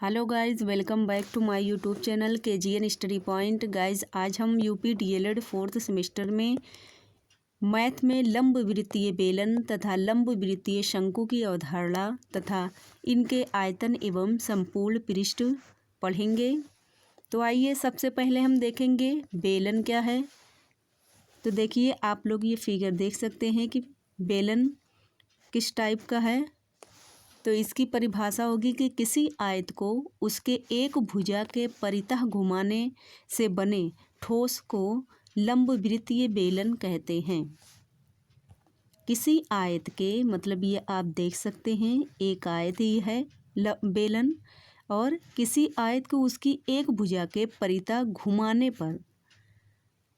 Hello guys, welcome back to my YouTube channel KGN study point. Guys, आज हम UP DLED 4th semester में math में लंब वृत्तीय बेलन तथा लंब वृत्तीय शंकु की अवधारणा तथा इनके आयतन एवं संपूर्ण पृष्ठ पढ़ेंगे। तो आइए सबसे पहले हम देखेंगे बेलन क्या है। तो देखिए, आप लोग ये फिगर देख सकते हैं कि बेलन किस टाइप का है। तो इसकी परिभाषा होगी कि किसी आयत को उसके एक भुजा के परितः घुमाने से बने ठोस को लंबवृत्तीय बेलन कहते हैं। किसी आयत के मतलब ये आप देख सकते हैं एक आयत ही है बेलन, और किसी आयत को उसकी एक भुजा के परितः घुमाने पर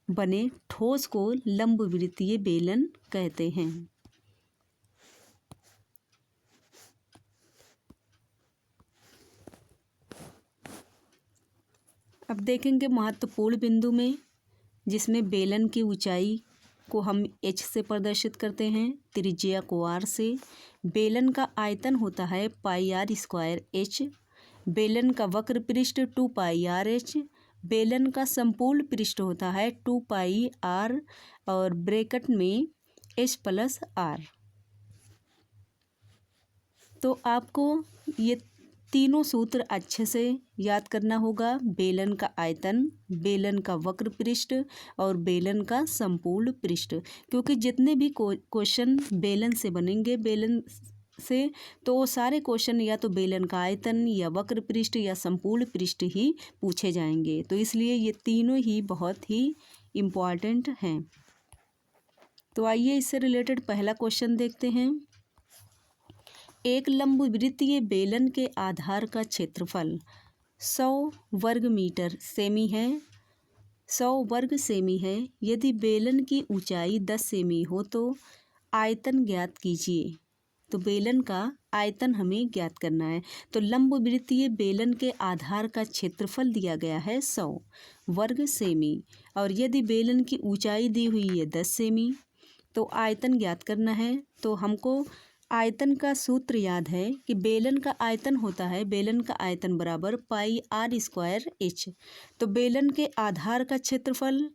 बने ठोस को लंबवृत्तीय बेलन कहते हैं। अब देखेंगे महत्वपूर्ण बिंदु में, जिसमें बेलन की ऊंचाई को हम h से प्रदर्शित करते हैं, त्रिज्या को r से। बेलन का आयतन होता है πr²h। बेलन का वक्र पृष्ठ 2πrh। बेलन का संपूर्ण पृष्ठ होता है 2πr और ब्रैकेट में h+r। तो आपको ये तीनों सूत्र अच्छे से याद करना होगा। बेलन का आयतन, बेलन का वक्र पृष्ठ और बेलन का संपूर्ण पृष्ठ, क्योंकि जितने भी क्वेश्चन बेलन से बनेंगे बेलन से, तो वो सारे क्वेश्चन या तो बेलन का आयतन या वक्र पृष्ठ या संपूर्ण पृष्ठ ही पूछे जाएंगे। तो इसलिए ये तीनों ही बहुत ही इम्पॉर्टेंट हैं। तो आइए इससे रिलेटेड पहला क्वेश्चन देखते हैं। एक लंबवृत्तीय बेलन के आधार का क्षेत्रफल 100 वर्ग मीटर सेमी है। 100 वर्ग सेमी है। यदि बेलन की ऊंचाई 10 सेमी हो तो आयतन ज्ञात कीजिए। तो बेलन का आयतन हमें ज्ञात करना है। तो लंबवृत्तीय बेलन के आधार का क्षेत्रफल दिया गया है 100 वर्ग सेमी, और यदि बेलन की ऊंचाई दी हुई है 10 सेमी, तो आयतन ज्ञात करना है। तो हमको आयतन का सूत्र याद है कि बेलन का आयतन होता है, बेलन का आयतन बराबर πr²h। तो बेलन के आधार का क्षेत्रफल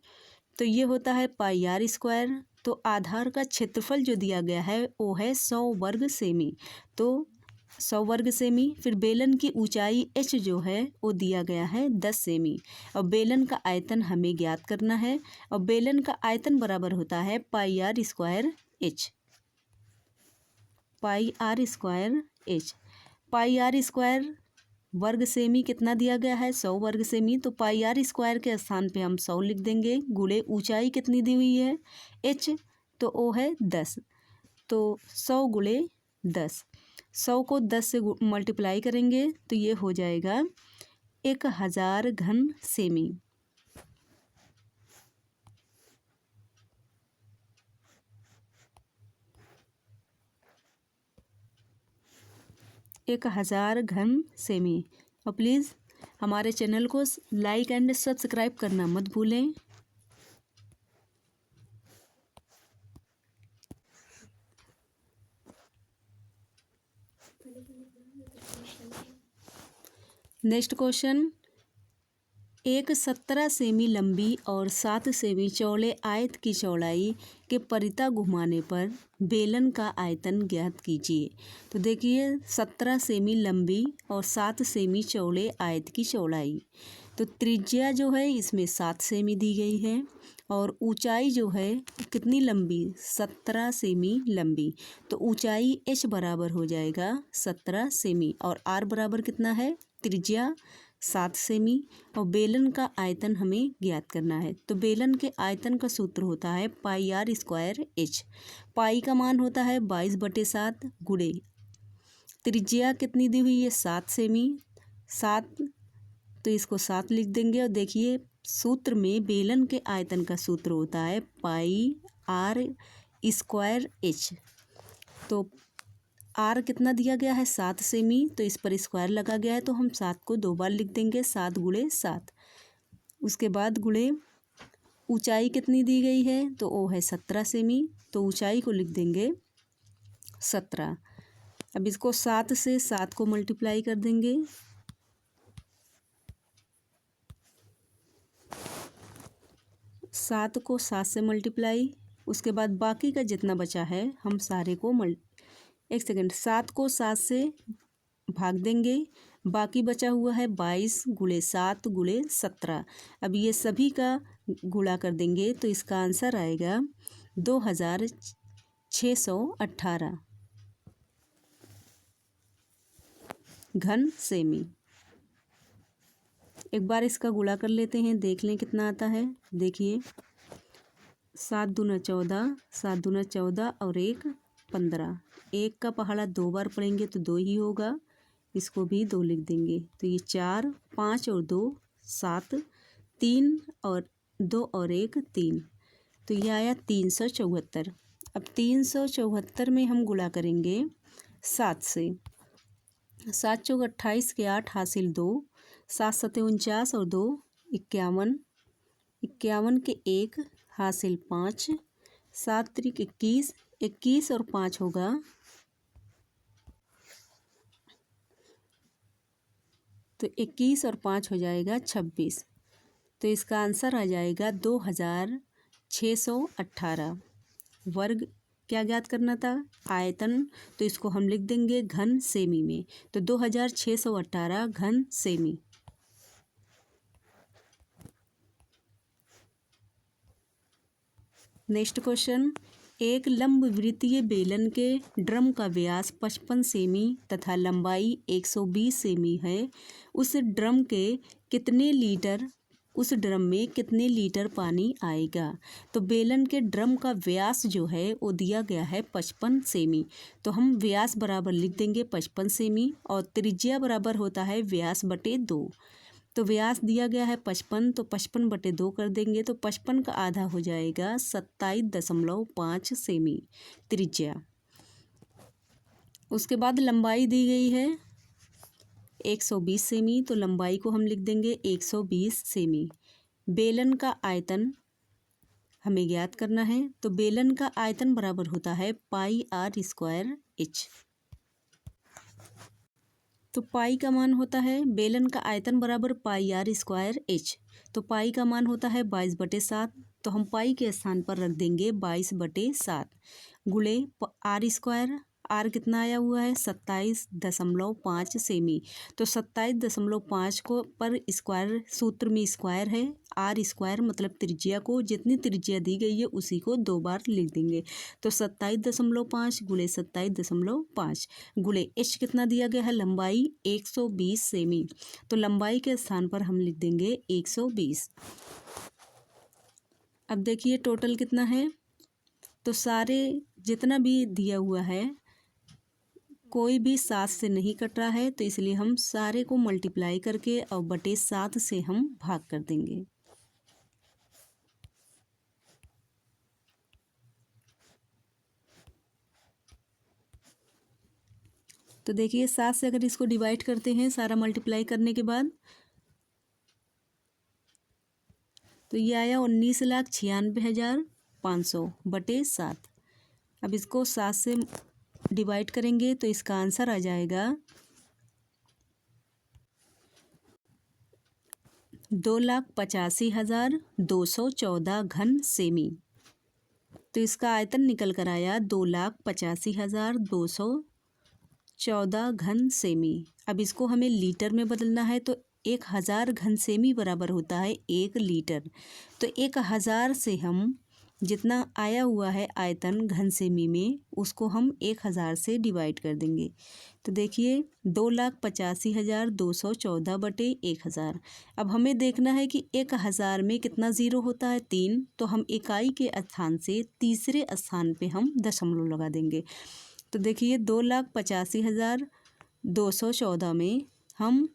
तो ये होता है πr²। तो आधार का क्षेत्रफल जो दिया गया है वो है 100 वर्ग सेमी। तो 100 वर्ग सेमी। फिर बेलन की ऊंचाई h जो है वो दिया गया है 10 सेमी, और बेलन का आयतन हमें ज्ञात करना है। और बेलन का आयतन बराबर होता है πr²h। πr²h। πr² वर्ग सेमी कितना दिया गया है 100 वर्ग सेमी। तो πr² के स्थान पे हम 100 लिख देंगे, गुणे ऊंचाई कितनी दी हुई है h, तो वो है 10। तो 100 गुणे 10, 100 को 10 से मल्टीप्लाई करेंगे तो ये हो जाएगा 1000 घन सेमी। एक 1000 घन सेमी। और प्लीज़ हमारे चैनल को लाइक एंड सब्सक्राइब करना मत भूलें। नेक्स्ट क्वेश्चन, एक 17 सेमी लंबी और 7 सेमी चौड़े आयत की चौड़ाई के परितः घुमाने पर बेलन का आयतन ज्ञात कीजिए। तो देखिए, 17 सेमी लंबी और 7 सेमी चौड़े आयत की चौड़ाई। तो त्रिज्या जो है इसमें 7 सेमी दी गई है, और ऊंचाई जो है कितनी लंबी, 17 सेमी लंबी। तो ऊंचाई h बराबर हो जाएगा 17 सेमी, और r बराबर कितना है, त्रिज्या 7 सेमी, और बेलन का आयतन हमें ज्ञात करना है। तो बेलन के आयतन का सूत्र होता है πr²h। पाई का मान होता है 22/7 गुणे त्रिज्या कितनी दी हुई है 7 सेमी, 7, तो इसको 7 लिख देंगे। और देखिए सूत्र में बेलन के आयतन का सूत्र होता है πr²h। तो r कितना दिया गया है 7 सेमी, तो इस पर स्क्वायर लगा गया है, तो हम 7 को 2 बार लिख देंगे, 7 गुणे 7। उसके बाद गुणे ऊंचाई कितनी दी गई है, तो वो है 17 सेमी, तो ऊंचाई को लिख देंगे 17। अब इसको 7 से 7 को मल्टीप्लाई कर देंगे, 7 को 7 से मल्टीप्लाई, उसके बाद बाकी का जितना बचा है हम सारे को एक सेकेंड, 7 को 7 से भाग देंगे, बाकी बचा हुआ है 22 गुणे 7 गुणे 17। अब ये सभी का गुणा कर देंगे तो इसका आंसर आएगा 2618 घन सेमी। एक बार इसका गुणा कर लेते हैं, देख लें कितना आता है। देखिए 7 दूना 14, 7 दूना 14 और 1 15। 1 का पहाड़ा 2 बार पढ़ेंगे तो 2 ही होगा, इसको भी 2 लिख देंगे। तो ये 4, 5 और 2 7, 3 और 2 और 1 3, तो ये आया 374। अब 374 में हम गुणा करेंगे 7 से। 7 चौक 28 के 8 हासिल 2, 7 सते 49 और 2 51, 51 के 1 हासिल 5, 7 त्रिक 21, 21 और 5 होगा तो 21 और 5 हो जाएगा 26। तो इसका आंसर आ जाएगा 2618 वर्ग। क्या ज्ञात करना था? आयतन। तो इसको हम लिख देंगे घन सेमी में, तो 2618 घन सेमी। नेक्स्ट क्वेश्चन, एक लंबवृत्तीय बेलन के ड्रम का व्यास 55 सेमी तथा लंबाई 120 सेमी है। उस ड्रम में कितने लीटर पानी आएगा? तो बेलन के ड्रम का व्यास जो है वो दिया गया है 55 सेमी, तो हम व्यास बराबर लिख देंगे 55 सेमी और त्रिज्या बराबर होता है व्यास बटे 2। तो व्यास दिया गया है 55, तो 55 बटे 2 कर देंगे तो 55 का आधा हो जाएगा 27.5 सेमी त्रिज्या। उसके बाद लंबाई दी गई है 120 सेमी, तो लंबाई को हम लिख देंगे 120 सेमी। बेलन का आयतन हमें ज्ञात करना है, तो बेलन का आयतन बराबर होता है पाई आर स्क्वायर एच। तो पाई का मान होता है, बेलन का आयतन बराबर पाई आर स्क्वायर एच, तो पाई का मान होता है 22/7, तो हम पाई के स्थान पर रख देंगे 22/7 गुणे आर स्क्वायर। आर कितना आया हुआ है 27.5 सेमी, तो 27.5 को पर स्क्वायर, सूत्र में स्क्वायर है, आर स्क्वायर मतलब त्रिज्या को, जितनी त्रिज्या दी गई है उसी को 2 बार लिख देंगे। तो 27.5 गुणे 27.5 गुणे एच कितना दिया गया है लंबाई 120 सेमी, तो लंबाई के स्थान पर हम लिख देंगे 120। अब देखिए टोटल कितना है, तो सारे जितना भी दिया हुआ है कोई भी 7 से नहीं कट रहा है, तो इसलिए हम सारे को मल्टीप्लाई करके और बटे 7 से हम भाग कर देंगे। तो देखिए 7 से अगर इसको डिवाइड करते हैं सारा मल्टीप्लाई करने के बाद, तो ये आया 19,96,500 बटे 7। अब इसको 7 से डिवाइड करेंगे तो इसका आंसर आ जाएगा 2,85,214 घन सेमी। तो इसका आयतन निकल कर आया 2,85,214 घन सेमी। अब इसको हमें लीटर में बदलना है, तो 1000 घन सेमी बराबर होता है 1 लीटर। तो 1000 से हम जितना आया हुआ है आयतन घन सेमी में उसको हम 1000 से डिवाइड कर देंगे। तो देखिए 2,85,214 बटे 1000। अब हमें देखना है कि 1000 में कितना ज़ीरो होता है 3, तो हम इकाई के स्थान से तीसरे स्थान पे हम दशमलव लगा देंगे। तो देखिए 2,85,214 में हम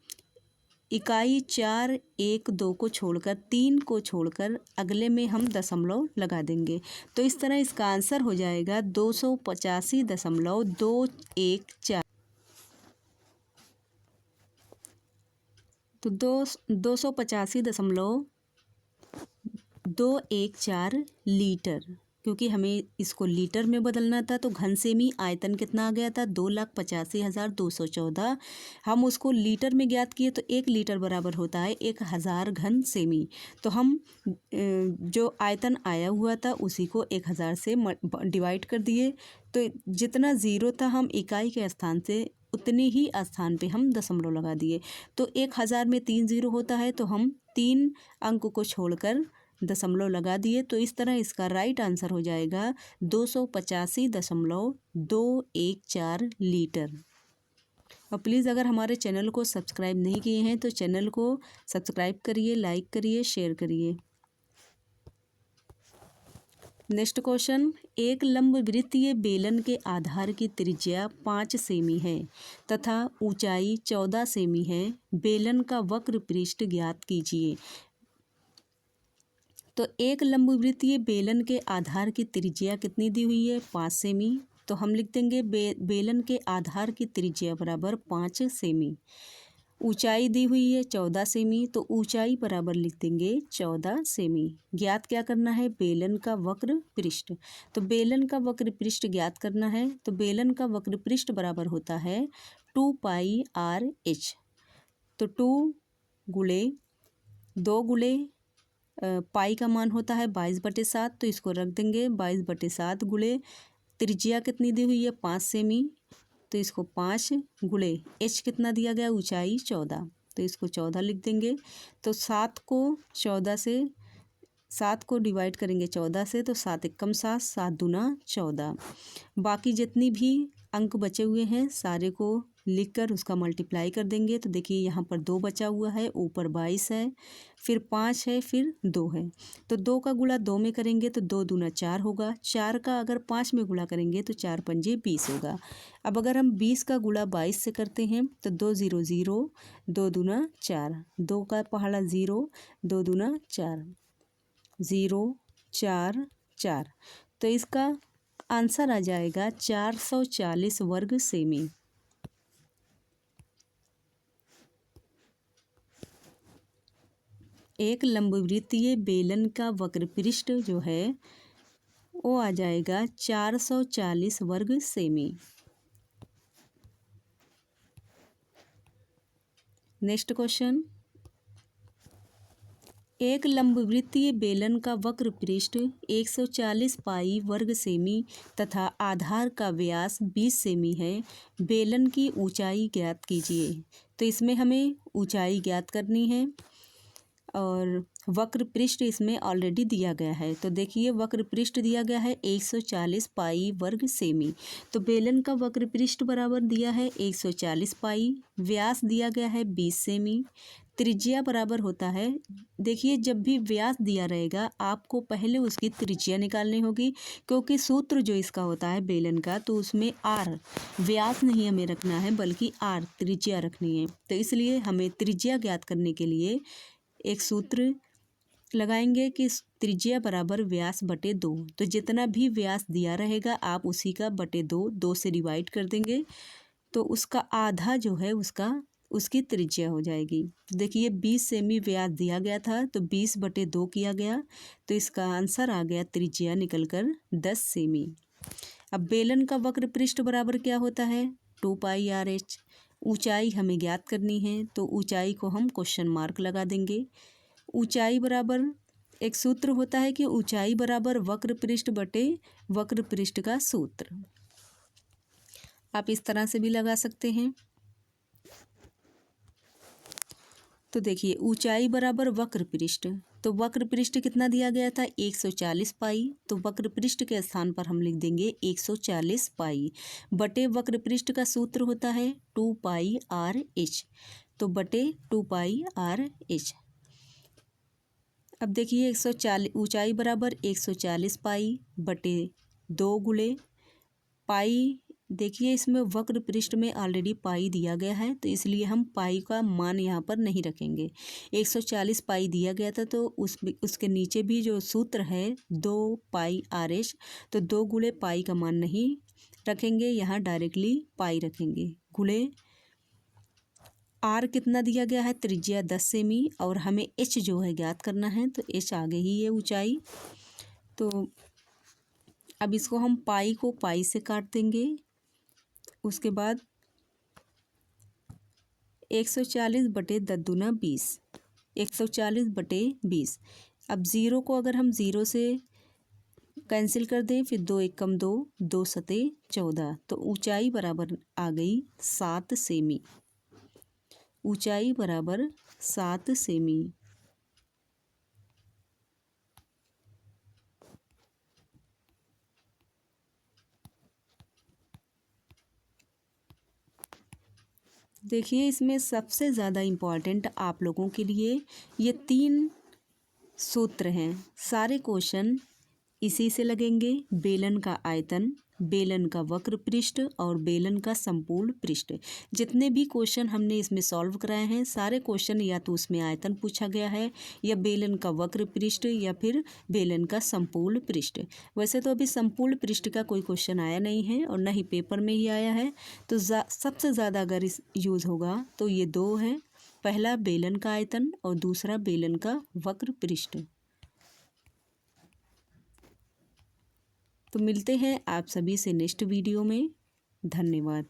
इकाई 4, 1, 2 को छोड़कर 3 को छोड़कर अगले में हम दशमलव लगा देंगे। तो इस तरह इसका आंसर हो जाएगा 285.214। तो 285.214 लीटर। क्योंकि हमें इसको लीटर में बदलना था, तो घन सेमी आयतन कितना आ गया था 2,85,214। हम उसको लीटर में ज्ञात किए तो 1 लीटर बराबर होता है 1000 घन सेमी। तो हम जो आयतन आया हुआ था उसी को 1000 से डिवाइड कर दिए, तो जितना ज़ीरो था हम इकाई के स्थान से उतने ही स्थान पे हम दशमलव लगा दिए। तो 1000 में 3 ज़ीरो होता है, तो हम 3 अंक को छोड़कर दशमलव लगा दिए। तो इस तरह इसका राइट आंसर हो जाएगा 285.214 लीटर। और प्लीज़ अगर हमारे चैनल को सब्सक्राइब नहीं किए हैं तो चैनल को सब्सक्राइब करिए, लाइक करिए, शेयर करिए। नेक्स्ट क्वेश्चन, एक लंबवृत्तीय बेलन के आधार की त्रिज्या 5 सेमी है तथा ऊंचाई 14 सेमी है। बेलन का वक्र पृष्ठ ज्ञात कीजिए। तो एक लंबवृत्तीय बेलन के आधार की त्रिज्या कितनी दी हुई है 5 सेमी। तो हम लिख देंगे बेलन के आधार की त्रिज्या बराबर 5 सेमी। ऊंचाई दी हुई है 14 सेमी, तो ऊंचाई बराबर लिख देंगे 14 सेमी। ज्ञात क्या करना है, बेलन का वक्र पृष्ठ। तो बेलन का वक्र पृष्ठ ज्ञात करना है, तो बेलन का वक्र पृष्ठ बराबर होता है 2πr/h। तो 2 गुणे 2 गुणे पाई का मान होता है 22/7, तो इसको रख देंगे 22/7 गुणे त्रिज्या कितनी दी हुई है 5 सेमी, तो इसको 5 गुणे एच कितना दिया गया ऊंचाई 14, तो इसको 14 लिख देंगे। तो 7 को डिवाइड करेंगे 14 से, तो 7 एकम 7, 7 दूना 14। बाकी जितनी भी अंक बचे हुए हैं सारे को लिखकर उसका मल्टीप्लाई कर देंगे। तो देखिए यहाँ पर 2 बचा हुआ है, ऊपर 22 है, फिर 5 है, फिर 2 है। तो 2 का गुणा 2 में करेंगे तो 2 दूना 4 होगा। 4 का अगर 5 में गुणा करेंगे तो 4 पंजे 20 होगा। अब अगर हम 20 का गुणा 22 से करते हैं तो 2 0 0, 2 दूना 4, 2 का पहाड़ा 0, 2 दूना 4, 0 4 4। तो इसका आंसर आ जाएगा 440 वर्ग सेमी। एक लंबवृत्तीय बेलन का वक्र पृष्ठ जो है वो आ जाएगा 440 वर्ग सेमी। नेक्स्ट क्वेश्चन, एक लंबवृत्तीय बेलन का वक्र पृष्ठ 140 पाई वर्ग सेमी तथा आधार का व्यास 20 सेमी है। बेलन की ऊंचाई ज्ञात कीजिए। तो इसमें हमें ऊंचाई ज्ञात करनी है और वक्र पृष्ठ इसमें ऑलरेडी दिया गया है। तो देखिए वक्र पृष्ठ दिया गया है 140 पाई वर्ग सेमी। तो बेलन का वक्र पृष्ठ बराबर दिया है 140 पाई, व्यास दिया गया है 20 सेमी, त्रिज्या बराबर होता है। देखिए जब भी व्यास दिया रहेगा आपको पहले उसकी त्रिज्या निकालनी होगी, क्योंकि सूत्र जो इसका होता है बेलन का तो उसमें आर व्यास नहीं हमें रखना है बल्कि आर त्रिज्या रखनी है। तो इसलिए हमें त्रिज्या ज्ञात करने के लिए एक सूत्र लगाएंगे कि त्रिज्या बराबर व्यास बटे 2। तो जितना भी व्यास दिया रहेगा आप उसी का बटे 2 से डिवाइड कर देंगे, तो उसका आधा जो है उसकी त्रिज्या हो जाएगी। देखिए 20 सेमी व्यास दिया गया था तो 20/2 किया गया, तो इसका आंसर आ गया त्रिज्या निकलकर 10 सेमी। अब बेलन का वक्र पृष्ठ बराबर क्या होता है 2πr/h। ऊंचाई हमें ज्ञात करनी है, तो ऊंचाई को हम क्वेश्चन मार्क लगा देंगे। ऊंचाई बराबर एक सूत्र होता है कि ऊंचाई बराबर वक्र पृष्ठ बटे वक्र पृष्ठ का सूत्र। आप इस तरह से भी लगा सकते हैं। तो देखिए ऊंचाई बराबर वक्र पृष्ठ, तो वक्र पृष्ठ कितना दिया गया था 140 पाई, तो वक्र पृष्ठ के स्थान पर हम लिख देंगे 140 पाई बटे वक्र पृष्ठ का सूत्र होता है 2πr/h, तो बटे 2πr/h। अब देखिए 140 ऊंचाई बराबर 140 पाई बटे 2 गुणे पाई। देखिए इसमें वक्र पृष्ठ में ऑलरेडी पाई दिया गया है, तो इसलिए हम पाई का मान यहाँ पर नहीं रखेंगे। 140 पाई दिया गया था तो उसके नीचे भी जो सूत्र है 2πr/h, तो 2 गुणे पाई का मान नहीं रखेंगे, यहाँ डायरेक्टली पाई रखेंगे। गुणे आर कितना दिया गया है त्रिज्या 10 सेमी और हमें एच जो है ज्ञात करना है, तो एच आ गई ही है ऊंचाई। तो अब इसको हम पाई को पाई से काट देंगे। उसके बाद 140 बटे 10 दूना 20, 140 बटे 20। अब ज़ीरो को अगर हम ज़ीरो से कैंसिल कर दें, फिर 2 एकम 2, 2 सते 14, तो ऊंचाई बराबर आ गई 7 सेमी। ऊंचाई बराबर 7 सेमी। देखिए इसमें सबसे ज़्यादा इम्पॉर्टेंट आप लोगों के लिए ये 3 सूत्र हैं। सारे क्वेश्चन इसी से लगेंगे। बेलन का आयतन, बेलन का वक्र पृष्ठ और बेलन का समपूर्ण पृष्ठ। जितने भी क्वेश्चन हमने इसमें सॉल्व कराए हैं, सारे क्वेश्चन या तो उसमें आयतन पूछा गया है, या बेलन का वक्र पृष्ठ, या फिर बेलन का समपूर्ण पृष्ठ। वैसे तो अभी समपूर्ण पृष्ठ का कोई क्वेश्चन आया नहीं है और न ही पेपर में ही आया है। तो सबसे ज़्यादा अगर इस यूज़ होगा तो ये 2 है। पहला बेलन का आयतन और दूसरा बेलन का वक्र पृष्ठ। तो मिलते हैं आप सभी से नेक्स्ट वीडियो में। धन्यवाद।